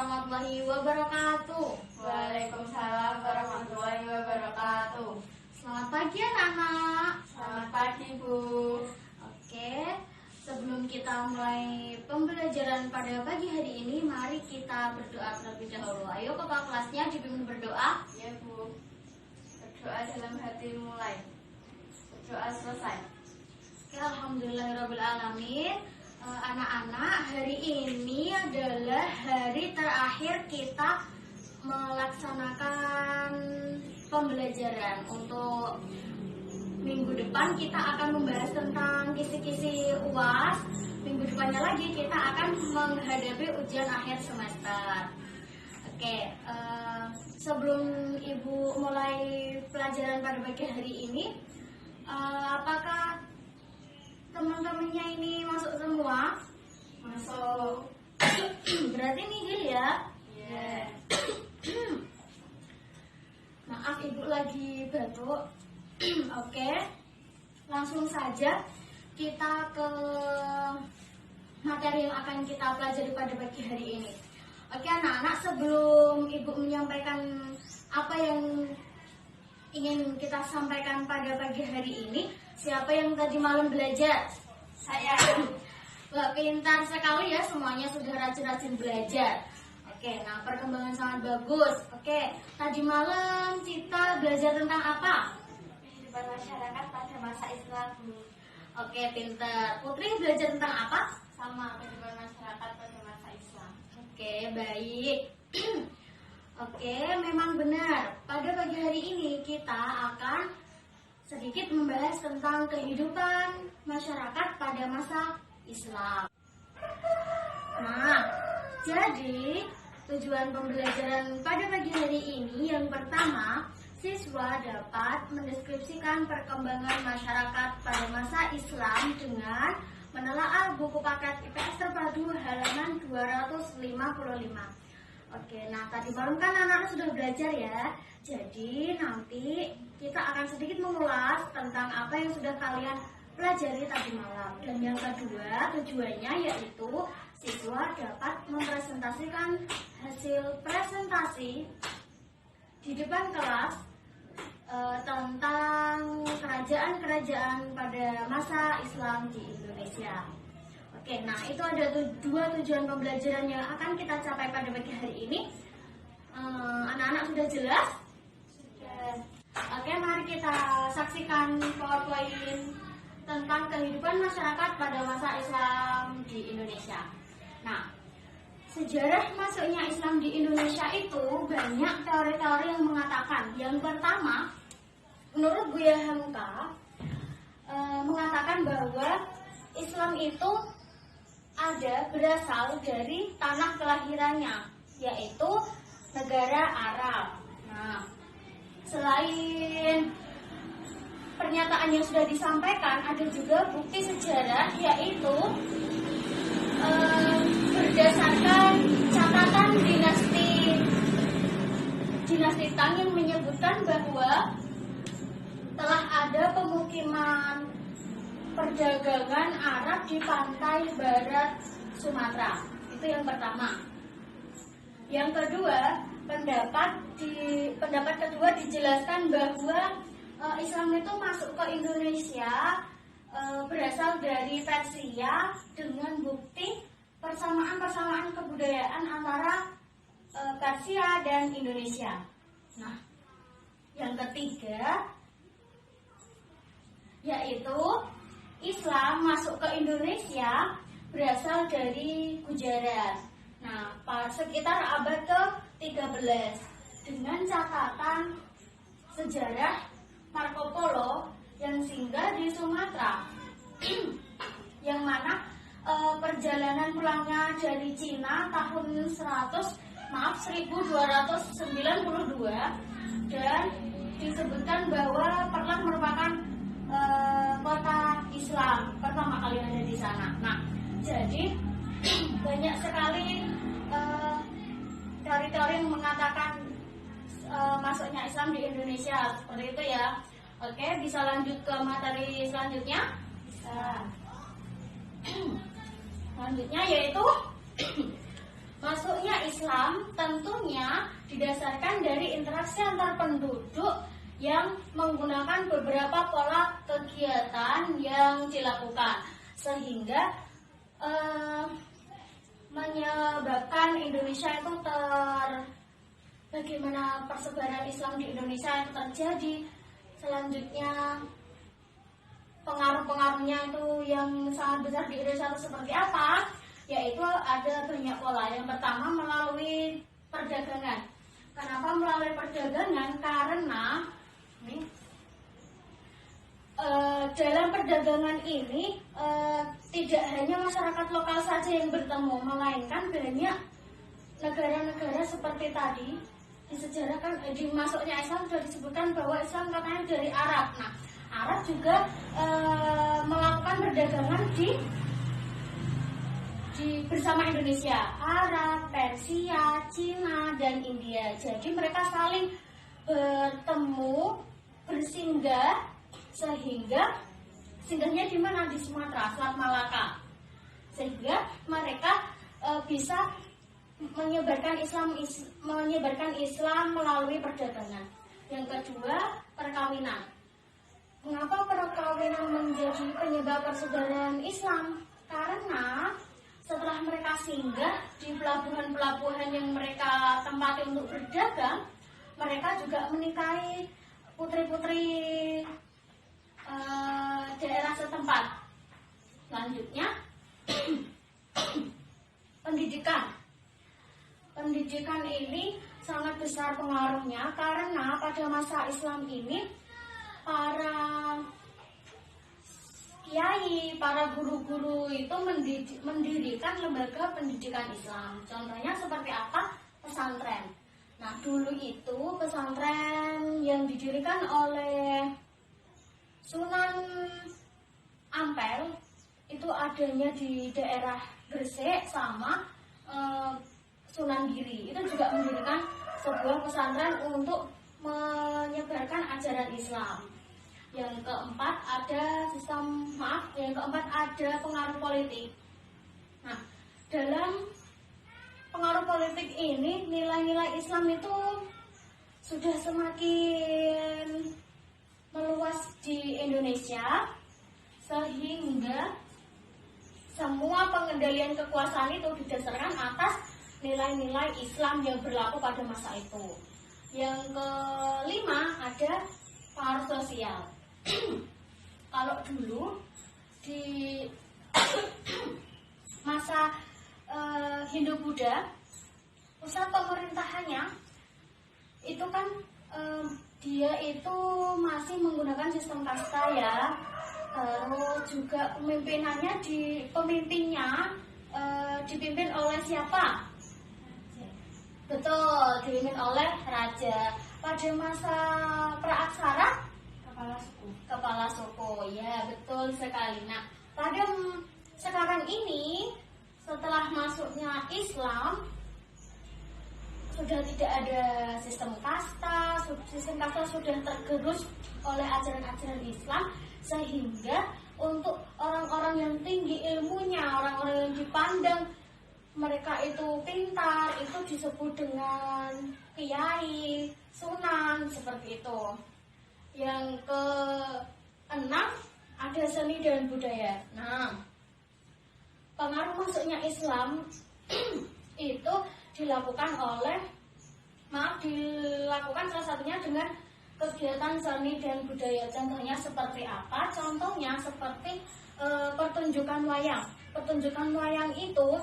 warahmatullahi wabarakatuh. Waalaikumsalam warahmatullahi wabarakatuh. Selamat pagi anak-anak. Selamat pagi Bu. Oke, sebelum kita mulai pembelajaran pada pagi hari ini, mari kita berdoa terlebih dahulu. Ayo kepala kelasnya dipimpin berdoa. Ya Bu. Berdoa dalam hati mulai. Berdoa selesai. Oke, alhamdulillahirrabbilalamin. Anak-anak, hari ini adalah hari terakhir kita melaksanakan pembelajaran. Untuk minggu depan kita akan membahas tentang kisi-kisi UAS. Minggu depannya lagi kita akan menghadapi ujian akhir semester. Oke, sebelum Ibu mulai pelajaran pada pagi hari ini, apakah teman-temannya ini masuk semua? Masuk. Berarti nihil ya? Ya. Maaf Ibu lagi batuk. Oke, langsung saja kita ke materi yang akan kita pelajari pada pagi hari ini. Oke anak-anak, sebelum Ibu menyampaikan apa yang ingin kita sampaikan pada pagi hari ini, siapa yang tadi malam belajar? Saya. Wah, pintar sekali ya, semuanya sudah rajin-rajin belajar. Oke, nah perkembangan sangat bagus. Oke, tadi malam kita belajar tentang apa? Kehidupan masyarakat pada masa Islam Bu. Oke, pintar. Putri belajar tentang apa? Sama kehidupan masyarakat pada masa Islam. Oke, baik. Oke, memang benar. Pada pagi hari ini kita akan sedikit membahas tentang kehidupan masyarakat pada masa Islam. Nah, jadi tujuan pembelajaran pada pagi hari ini yang pertama, siswa dapat mendeskripsikan perkembangan masyarakat pada masa Islam dengan menelaah buku paket IPS terpadu halaman 255. Oke, nah tadi malam kan anak-anak sudah belajar ya. Jadi nanti kita akan sedikit mengulas tentang apa yang sudah kalian pelajari tadi malam. Dan yang kedua tujuannya yaitu siswa dapat mempresentasikan hasil presentasi di depan kelas tentang kerajaan-kerajaan pada masa Islam di Indonesia. Oke, nah itu ada dua tujuan pembelajaran yang akan kita capai pada pagi hari ini. Anak-anak sudah jelas? Sudah. Oke, mari kita saksikan PowerPoint tentang kehidupan masyarakat pada masa Islam di Indonesia. Nah, sejarah masuknya Islam di Indonesia itu banyak teori-teori yang mengatakan. Yang pertama, menurut Buya Hamka, mengatakan bahwa Islam itu berasal dari tanah kelahirannya, yaitu negara Arab. Nah, selain pernyataan yang sudah disampaikan, ada juga bukti sejarah, yaitu berdasarkan catatan dinasti Tang yang menyebutkan bahwa telah ada pemukiman perdagangan Arab di pantai barat Sumatera. Itu yang pertama. Yang kedua, pendapat kedua dijelaskan bahwa Islam itu masuk ke Indonesia berasal dari Persia dengan bukti persamaan kebudayaan antara Persia dan Indonesia. Nah, yang ketiga yaitu Islam masuk ke Indonesia berasal dari Gujarat. Nah, sekitar abad ke-13 dengan catatan sejarah Marco Polo yang singgah di Sumatera, yang mana perjalanan pulangnya dari Cina tahun 1292 dan disebutkan bahwa pernah merupakan kota Islam pertama kali ada di sana. Nah, jadi banyak sekali teori-teori yang mengatakan masuknya Islam di Indonesia seperti itu ya. Oke, bisa lanjut ke materi selanjutnya? Bisa. Selanjutnya yaitu masuknya Islam Islam tentunya didasarkan dari interaksi antar penduduk yang menggunakan beberapa pola kegiatan yang dilakukan, sehingga menyebabkan Indonesia itu bagaimana persebaran Islam di Indonesia itu terjadi. Selanjutnya pengaruh-pengaruhnya itu yang sangat besar di Indonesia itu seperti apa? Yaitu ada banyak pola. Yang pertama melalui perdagangan. Kenapa melalui perdagangan? Karena dalam perdagangan ini tidak hanya masyarakat lokal saja yang bertemu, melainkan banyak negara-negara seperti tadi di sejarah kan di masuknya Islam sudah disebutkan bahwa Islam katanya dari Arab. Nah, Arab juga melakukan perdagangan di bersama Indonesia, Arab, Persia, Cina, dan India. Jadi mereka saling bertemu, bersinggah, sehingga singgahnya di mana? Di Sumatera, Selat Malaka. Sehingga mereka bisa menyebarkan Islam melalui perdagangan. Yang kedua, perkawinan. Mengapa perkawinan menjadi penyebab persebaran Islam? Karena setelah mereka singgah di pelabuhan-pelabuhan yang mereka tempati untuk berdagang, mereka juga menikahi putri-putri daerah setempat. Selanjutnya, pendidikan. Pendidikan ini sangat besar pengaruhnya karena pada masa Islam ini para kiai, para guru-guru itu mendirikan lembaga pendidikan Islam. Contohnya seperti apa? Pesantren. Nah, dulu itu pesantren yang didirikan oleh Sunan Ampel itu adanya di daerah Gresik sama Sunan Giri. Itu juga mendirikan sebuah pesantren untuk menyebarkan ajaran Islam. Yang keempat ada pengaruh politik. Nah, dalam pengaruh politik ini nilai-nilai Islam itu sudah semakin meluas di Indonesia, sehingga semua pengendalian kekuasaan itu didasarkan atas nilai-nilai Islam yang berlaku pada masa itu. Yang kelima ada pengaruh sosial. Kalau dulu di masa Hindu-Buddha, pusat pemerintahannya itu kan dia itu masih menggunakan sistem kasta ya. Terus juga pemimpinnya dipimpin oleh siapa? Betul, dipimpin oleh raja. Pada masa praaksara, kepala suku. Ya, betul sekali. Nah, pada sekarang ini setelah masuknya Islam sudah tidak ada sistem kasta. Sistem kasta sudah tergerus oleh ajaran-ajaran Islam, sehingga untuk orang-orang yang tinggi ilmunya, orang-orang yang dipandang mereka itu pintar, itu disebut dengan kiai, sunan, seperti itu. Yang keenam ada seni dan budaya. Nah, pengaruh masuknya Islam itu dilakukan salah satunya dengan kegiatan seni dan budaya. Contohnya seperti apa? Contohnya seperti pertunjukan wayang. Pertunjukan wayang itu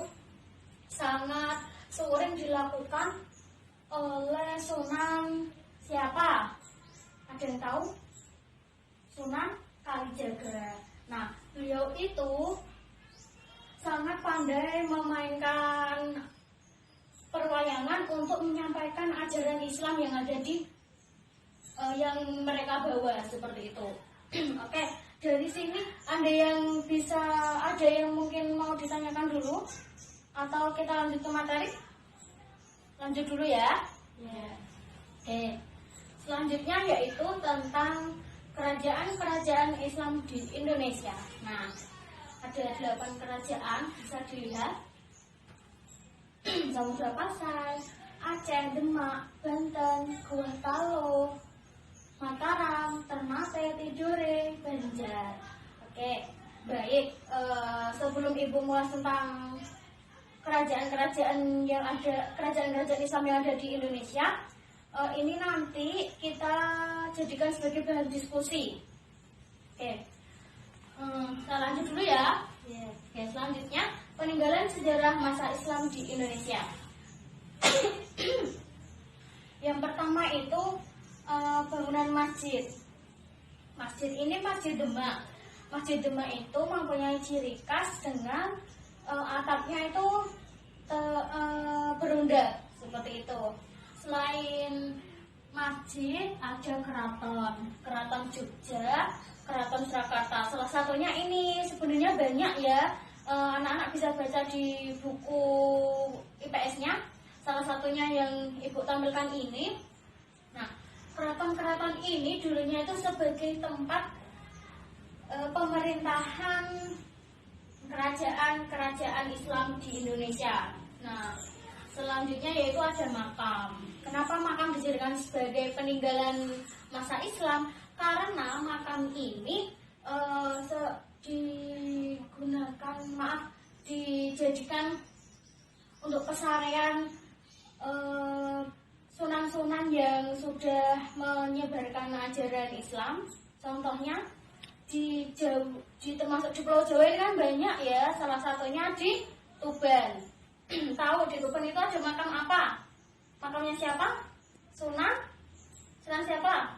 sangat sering dilakukan oleh Sunan siapa? Ada yang tahu? Sunan Kalijaga. Nah, beliau itu sangat pandai memainkan perwayangan untuk menyampaikan ajaran Islam yang ada di yang mereka bawa, seperti itu. Oke, dari sini ada yang mungkin mau ditanyakan dulu, atau kita lanjut ke materi? Lanjut dulu ya. Oke. Selanjutnya yaitu tentang kerajaan-kerajaan Islam di Indonesia. Nah, ada 8 kerajaan, bisa dilihat. Samudra Pasai, Aceh, Demak, Banten, Gorontalo, Mataram, Ternate, Tidore, Banjar. Oke, baik. Sebelum Ibu mulai tentang kerajaan-kerajaan yang ada, kerajaan-kerajaan Islam yang ada di Indonesia, ini nanti kita jadikan sebagai bahan diskusi. Oke, kita lanjut dulu ya. Oke, selanjutnya peninggalan sejarah masa Islam di Indonesia. Yang pertama itu bangunan masjid. Masjid ini Masjid Demak. Masjid Demak itu mempunyai ciri khas dengan atapnya itu berundak seperti itu. Selain masjid ada keraton Jogja, keraton Surakarta. Salah satunya ini sebenarnya banyak ya, anak-anak bisa baca di buku IPS-nya. Salah satunya yang Ibu tampilkan ini. Nah, keraton-keraton ini dulunya itu sebagai tempat pemerintahan kerajaan Islam di Indonesia. Nah, selanjutnya yaitu ada makam. Kenapa makam dijadikan sebagai peninggalan masa Islam? Karena makam ini dijadikan untuk pesarian sunan-sunan yang sudah menyebarkan ajaran Islam. Contohnya termasuk di Pulau Jawa ini kan banyak ya. Salah satunya di Tuban. Tahu di Tuban itu ada makam apa? Makamnya siapa? Sunan siapa?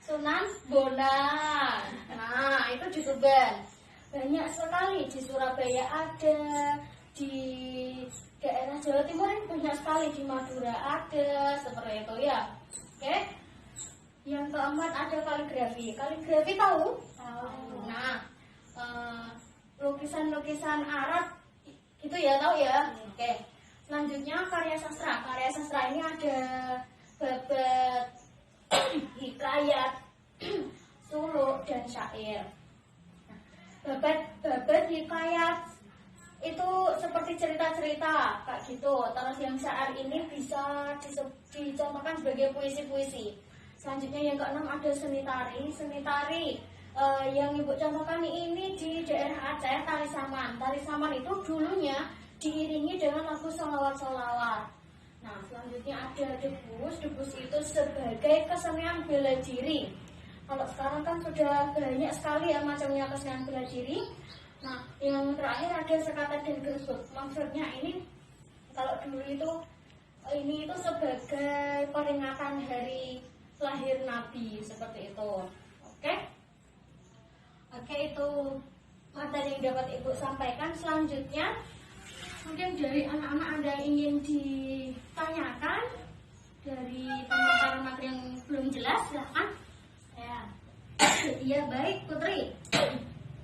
Sunan Bonang. Nah, itu di Tuban. Banyak sekali di Surabaya ada, di daerah Jawa Timur ini banyak sekali, di Madura ada, seperti itu ya. Oke. Yang keempat ada kaligrafi. Kaligrafi tahu? Tahu. Nah, lukisan-lukisan Arab itu ya, tahu ya? Oke. Selanjutnya karya sastra. Karya sastra ini ada babat, hikayat, suluk, dan syair. Babat hikayat itu seperti cerita-cerita kayak gitu. Terus yang syair ini bisa dicontohkan sebagai puisi-puisi. Selanjutnya yang keenam ada seni tari. Seni tari yang Ibu contohkan ini di daerah Aceh, tari saman. Tari saman itu dulunya diiringi dengan lagu sholawat-sholawat. Nah, selanjutnya ada debus. Debus itu sebagai kesenian bela diri. Kalau sekarang kan sudah banyak sekali ya macamnya kesenian bela diri. Nah, yang terakhir ada sekaten dan grebek. Maksudnya ini kalau dulu itu ini itu sebagai peringatan hari lahir Nabi seperti itu. Oke, itu materi yang dapat Ibu sampaikan. Selanjutnya mungkin dari anak-anak ada yang ingin ditanyakan dari pemaparan materi yang belum jelas, silahkan. Ya. Iya, baik Putri.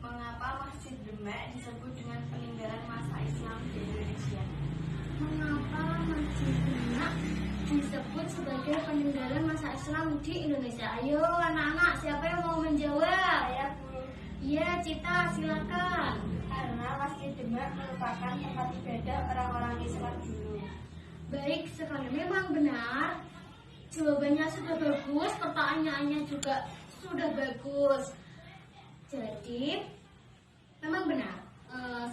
Mengapa Masjid Demak disebut dengan peninggalan masa Islam di Indonesia? Mengapa Masjid Demak disebut sebagai peninggalan masa Islam di Indonesia? Ayo anak-anak, siapa yang mau menjawab? Saya Bu. Iya, Cita, silakan. Karena Masjid Demak merupakan tempat ibadah orang-orang Islam dulu. Baik sekali, memang benar. Jawabannya sudah bagus, pertanyaannya juga sudah bagus. Jadi, memang benar.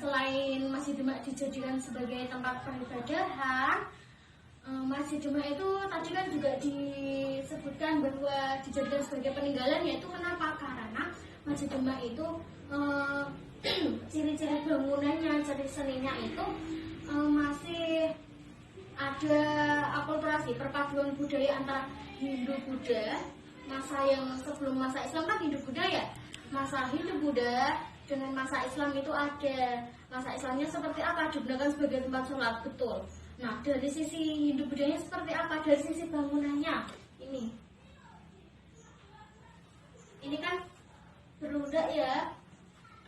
Selain Masjid Demak dijadikan sebagai tempat peribadahan, Masjid Demak itu tadi kan juga disebutkan bahwa dijadikan sebagai peninggalan, yaitu kenapa? Karena Masjid Demak itu ciri-ciri bangunannya, ciri seninya itu masih ada akulturasi, perpaduan budaya antara Hindu-Buddha, masa yang sebelum masa Islam kan Hindu-Buddha ya, masa Hindu-Buddha dengan masa Islam itu ada. Masa Islamnya seperti apa? Digunakan sebagai tempat sholat, betul. Nah, dari sisi Hindu-Buddhanya seperti apa? Dari sisi bangunannya, ini kan berundak ya,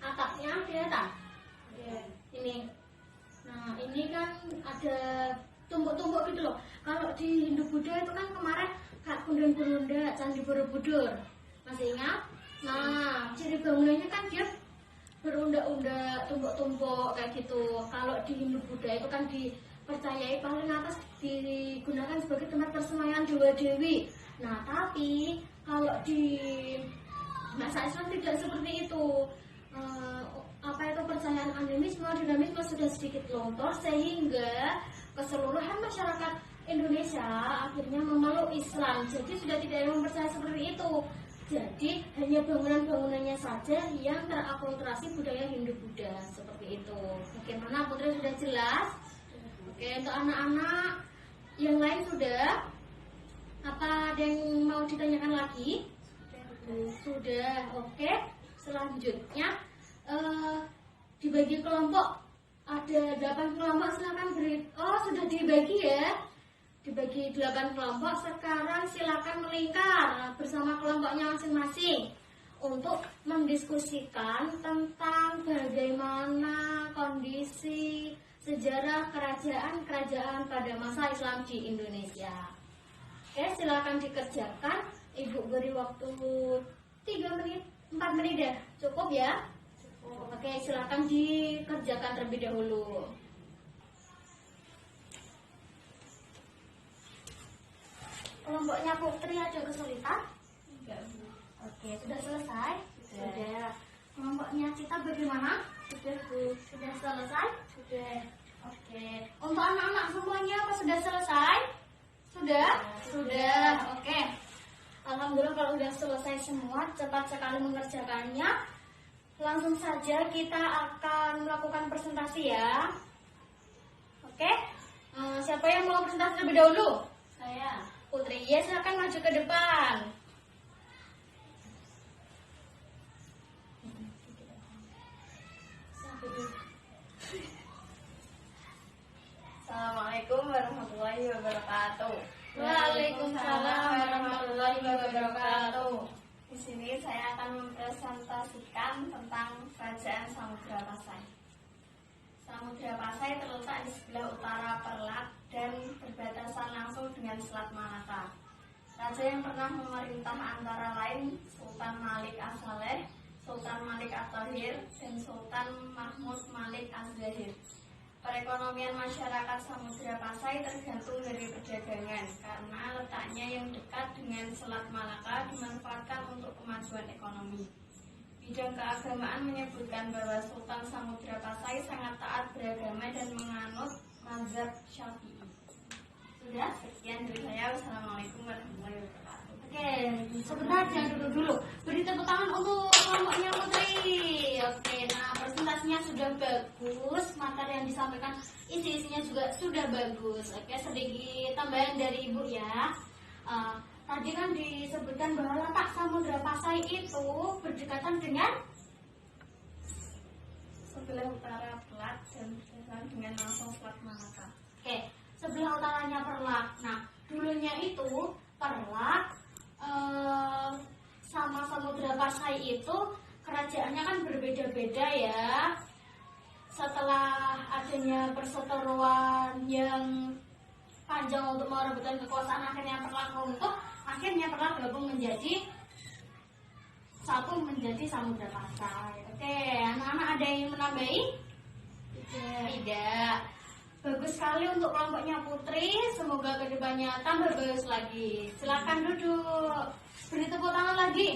atapnya kelihatan. Ini. Nah, ini kan ada tumpuk-tumpuk gitu loh. Kalau di Hindu-Buddha itu kan kemarin kayak bundaran-bundaran Candi Borobudur, masih ingat? Nah, ciri bangunannya kan dia berundak-undak, tumpuk-tumpuk kayak gitu. Kalau di Hindu-Buddha itu kan dipercayai paling atas digunakan sebagai tempat persembahan dewa-dewi. Nah, tapi kalau di masa Islam tidak seperti itu. Percayaan animisme, dinamisme sudah sedikit luntur sehingga keseluruhan masyarakat Indonesia akhirnya memeluk Islam. Jadi sudah tidak ada yang percaya seperti itu. Jadi hanya bangunan-bangunannya saja yang terakulturasi budaya Hindu-Buddha seperti itu. Bagaimana Putri, sudah jelas? Oke, untuk anak-anak yang lain sudah? Apa ada yang mau ditanyakan lagi? Sudah. Oke. Selanjutnya dibagi kelompok. Ada 8 kelompok, silakan beri. Oh, sudah dibagi ya. Dibagi 8 kelompok. Sekarang silakan melingkar bersama kelompoknya masing-masing untuk mendiskusikan tentang bagaimana kondisi sejarah kerajaan-kerajaan pada masa Islam di Indonesia. Oke, silakan dikerjakan. Ibu beri waktu 3 menit, 4 menit deh. Cukup ya? Oke, silakan dikerjakan terlebih dahulu. Kelompoknya Putri ada kesulitan? Enggak, Bu. Oke, sudah selesai? Sudah. Kelompoknya Cita bagaimana? Sudah, Bu. Sudah selesai? Sudah. Oke. Untuk anak-anak semuanya apa sudah selesai? Sudah? Sudah. Oke. Alhamdulillah kalau sudah selesai semua, cepat sekali mengerjakannya. Langsung saja kita akan melakukan presentasi ya. Oke. Siapa yang mau presentasi lebih dahulu? Saya. Putri, ya silakan maju ke depan. Assalamualaikum warahmatullahi wabarakatuh. Waalaikumsalam warahmatullahi wabarakatuh. Di sini saya akan mempresentasikan tentang Kerajaan Samudra Pasai. Samudra Pasai terletak di sebelah utara Perlak dan berbatasan langsung dengan Selat Malaka. Raja yang pernah memerintah antara lain Sultan Malik As-Saleh, Sultan Malik At-Tahir, dan Sultan Mahmud Malik Az-Zahir. Perekonomian masyarakat Samudra Pasai tergantung dari perdagangan karena letaknya yang dekat dengan Selat Malaka dimanfaatkan untuk kemajuan ekonomi. Bidang keagamaan menyebutkan bahwa Sultan Samudra Pasai sangat taat beragama dan menganut mazhab Syafi'i. Sudah, sekian dari saya. Wassalamualaikum warahmatullahi wabarakatuh. Oke, sebentar jangan duduk dulu. Beri tepuk tangan untuk kelompoknya Putri. Oke, nah presentasinya sudah bagus, materi yang disampaikan isi-isinya juga sudah bagus. Oke, sedikit tambahan dari Ibu ya. Tadi kan disebutkan bahwa letak Samudra Pasai itu berdekatan dengan Sebelah utara Perlak dan berbatasan dengan langsung Selat Malaka. Oke, sebelah utaranya Perlak. Nah, dulunya itu Perlak sama Samudra Pasai itu kerajaannya kan berbeda-beda ya. Setelah adanya perseteruan yang panjang untuk merebutkan kekuasaan, akhirnya Perlak runtuh. Akhirnya Perlak gabung menjadi satu, menjadi Samudra Pasai. Oke, anak-anak ada yang menambahi? Tidak. Bagus sekali untuk kelompoknya Putri. Semoga kedepannya tambah bagus lagi. Silakan duduk. Beri tepuk tangan lagi.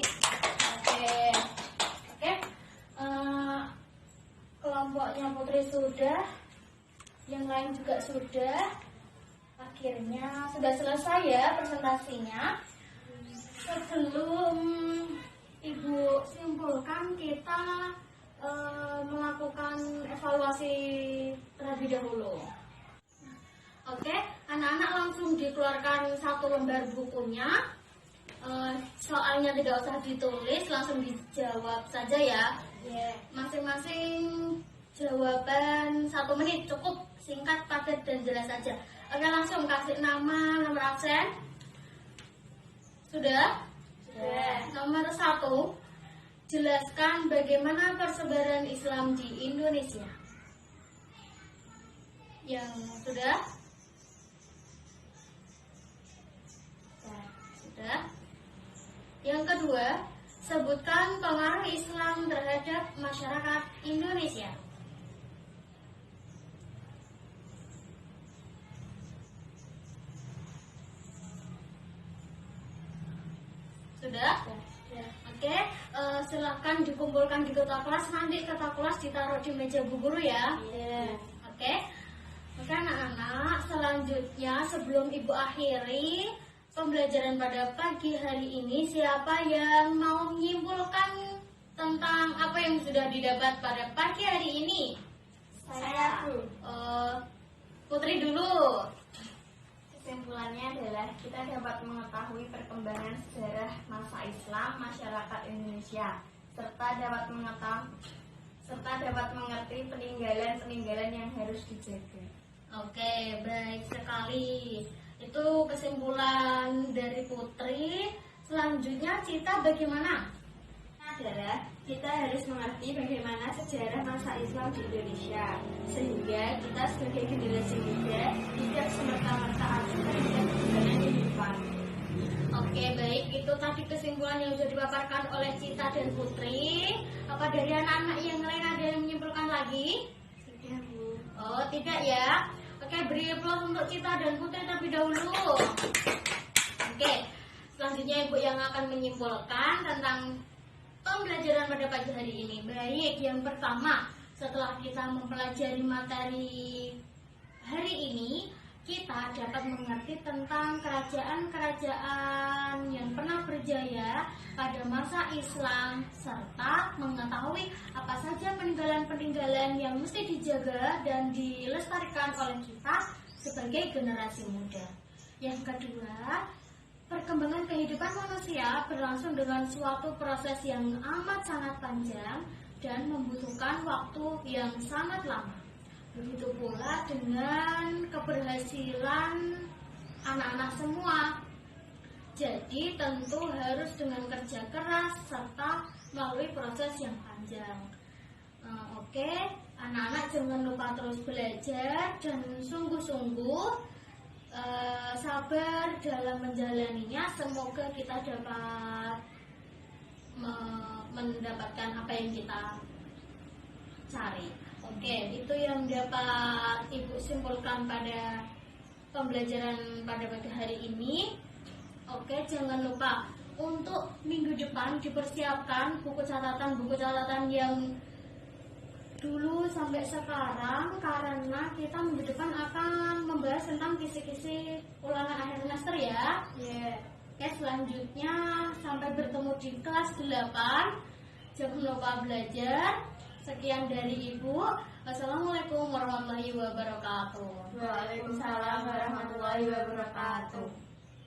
Oke. Kelompoknya Putri sudah. Yang lain juga sudah. Akhirnya sudah selesai ya presentasinya. Sebelum Ibu simpulkan, kita melakukan evaluasi terlebih dahulu. Oke, anak-anak langsung dikeluarkan satu lembar bukunya. Soalnya tidak usah ditulis, langsung dijawab saja ya. Masing-masing jawaban 1 menit cukup, singkat, padat, dan jelas saja. Oke, langsung kasih nama, nomor absen. Sudah? Nomor 1, jelaskan bagaimana persebaran Islam di Indonesia. Yang sudah? Sudah. Yang kedua, sebutkan pengaruh Islam terhadap masyarakat Indonesia. Sudah? Ya. Oke, silakan dikumpulkan di kotak kelas. Nanti kotak kelas ditaruh di meja bu guru ya. Iya. Oke. Oke anak-anak, selanjutnya sebelum ibu akhiri pembelajaran pada pagi hari ini, siapa yang mau menyimpulkan tentang apa yang sudah didapat pada pagi hari ini? Saya, Bu. Putri dulu. Kesimpulannya adalah kita dapat mengetahui perkembangan sejarah masa Islam masyarakat Indonesia serta dapat mengerti peninggalan-peninggalan yang harus dijaga. Oke, baik sekali. Itu kesimpulan dari Putri. Selanjutnya Cita bagaimana? Adalah kita harus mengerti bagaimana sejarah masa Islam di Indonesia sehingga kita sebagai generasi muda tidak semerta-merta acuh pada perjalanan kehidupan. Oke, baik. Itu tadi kesimpulan yang sudah dipaparkan oleh Cita dan Putri. Apa dari anak-anak yang lain ada yang menyimpulkan lagi? Sudah, Bu. Oh, tidak ya. Oke, beri aplaus untuk Cita dan Putri terlebih dahulu. Oke, selanjutnya Ibu yang akan menyimpulkan tentang pembelajaran pada pagi hari ini. Baik, yang pertama, setelah kita mempelajari materi hari ini, kita dapat mengerti tentang kerajaan-kerajaan yang pernah berjaya pada masa Islam serta mengetahui apa saja peninggalan-peninggalan yang mesti dijaga dan dilestarikan oleh kita sebagai generasi muda. Yang kedua, perkembangan kehidupan manusia berlangsung dengan suatu proses yang amat sangat panjang dan membutuhkan waktu yang sangat lama. Begitu pula dengan keberhasilan anak-anak semua. Jadi tentu harus dengan kerja keras serta melalui proses yang panjang. Oke, anak-anak jangan lupa terus belajar dan sungguh-sungguh sabar dalam menjalaninya. Semoga kita dapat mendapatkan apa yang kita cari. Oke, itu yang dapat Ibu simpulkan pada pembelajaran pada pagi hari ini. Oke, jangan lupa untuk minggu depan dipersiapkan buku catatan yang dulu sampai sekarang, karena kita minggu depan akan membahas tentang kisi-kisi ulangan akhir semester ya. Oke, selanjutnya sampai bertemu di kelas 8. Jangan lupa belajar. Sekian dari Ibu. Wassalamualaikum warahmatullahi wabarakatuh. Waalaikumsalam warahmatullahi wabarakatuh.